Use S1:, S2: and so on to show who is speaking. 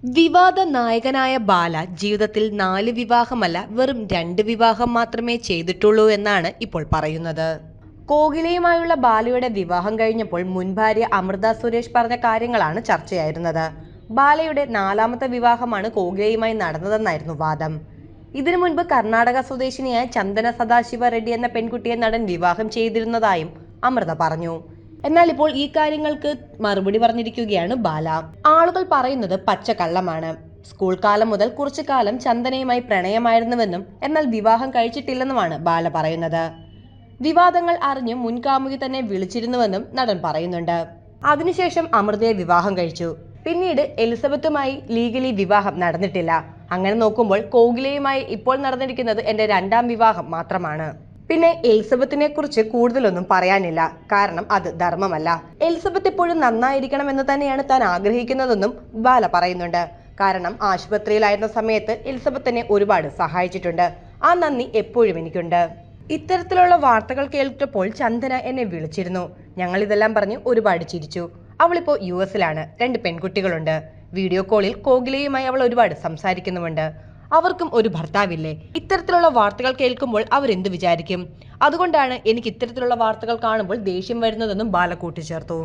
S1: വിവാദ നായകനായ ബാല ജീവിതത്തിൽ 4 വിവാഹമല്ല വെറും 2 വിവാഹം മാത്രമേ ചെയ്തിട്ടുള്ളൂ എന്നാണ് ഇപ്പോൾ പറയുന്നത്. കോകിലയുമായുള്ള ബാലയുടെ വിവാഹം കഴിഞ്ഞപ്പോൾ മുൻ ഭാര്യ അമൃത സുരേഷ് പറഞ്ഞ കാര്യങ്ങളാണ് ചർച്ചയായിരുന്നത്. ബാലയുടെ 4ാമത്തെ വിവാഹമാണ് കോകിലയുമായി നടന്നതെന്നായിരുന്നു വാദം. ഇതിനു മുൻപ് കർണാടക സ്വദേശിനിയായ ചന്ദന സദാശിവ റെഡ്ഡി എന്ന പെൺകുട്ടിയെ നടൻ വിവാഹം ചെയ്തിരുന്നതായും അമൃത പറഞ്ഞു. എന്നാൽ ഇപ്പോൾ ഈ കാര്യങ്ങൾക്ക് മറുപടി പറഞ്ഞിരിക്കുകയാണ് ബാല. ആളുകൾ പറയുന്നത് പച്ചക്കള്ളമാണ്. സ്കൂൾ കാലം മുതൽ കുറച്ചു കാലം ചന്ദനയുമായി പ്രണയമായിരുന്നുവെന്നും എന്നാൽ വിവാഹം കഴിച്ചിട്ടില്ലെന്നുമാണ് ബാല പറയുന്നത്. വിവാദങ്ങൾ അറിഞ്ഞ് മുൻകാമുകി തന്നെ വിളിച്ചിരുന്നുവെന്നും നടൻ പറയുന്നുണ്ട്. അതിനുശേഷം അമൃതയെ വിവാഹം കഴിച്ചു. പിന്നീട് എലിസബത്തുമായി ലീഗലി വിവാഹം നടന്നിട്ടില്ല. അങ്ങനെ നോക്കുമ്പോൾ കോകിലയുമായി ഇപ്പോൾ നടന്നിരിക്കുന്നത് എന്റെ 2ാം വിവാഹം മാത്രമാണ്. പിന്നെ എലിസബത്തിനെ കുറിച്ച് കൂടുതലൊന്നും പറയാനില്ല, കാരണം അത് ധർമ്മമല്ല. എലിസബത്ത് എപ്പോഴും നന്നായിരിക്കണം എന്ന് തന്നെയാണ് താൻ ആഗ്രഹിക്കുന്നതെന്നും ബാല പറയുന്നുണ്ട്. കാരണം ആശുപത്രിയിലായിരുന്ന സമയത്ത് എലിസബത്ത് എന്നെ ഒരുപാട് സഹായിച്ചിട്ടുണ്ട്. ആ നന്ദി എപ്പോഴും എനിക്കുണ്ട്. ഇത്തരത്തിലുള്ള വാർത്തകൾ കേട്ടപ്പോൾ ചന്ദന എന്നെ വിളിച്ചിരുന്നു. ഞങ്ങൾ ഇതെല്ലാം പറഞ്ഞ് ഒരുപാട് ചിരിച്ചു. അവളിപ്പോ US-ലാണ്. 2 പെൺകുട്ടികളുണ്ട്. വീഡിയോ കോളിൽ കോകിലയുമായി അവൾ ഒരുപാട് സംസാരിക്കുന്നുമുണ്ട്. അവർക്കും ഒരു ഭർത്താവില്ലേ? ഇത്തരത്തിലുള്ള വാർത്തകൾ കേൾക്കുമ്പോൾ അവരെന്ത് വിചാരിക്കും? അതുകൊണ്ടാണ് എനിക്ക് ഇത്തരത്തിലുള്ള വാർത്തകൾ കാണുമ്പോൾ ദേഷ്യം വരുന്നതെന്നും ബാല കൂട്ടിച്ചേർത്തു.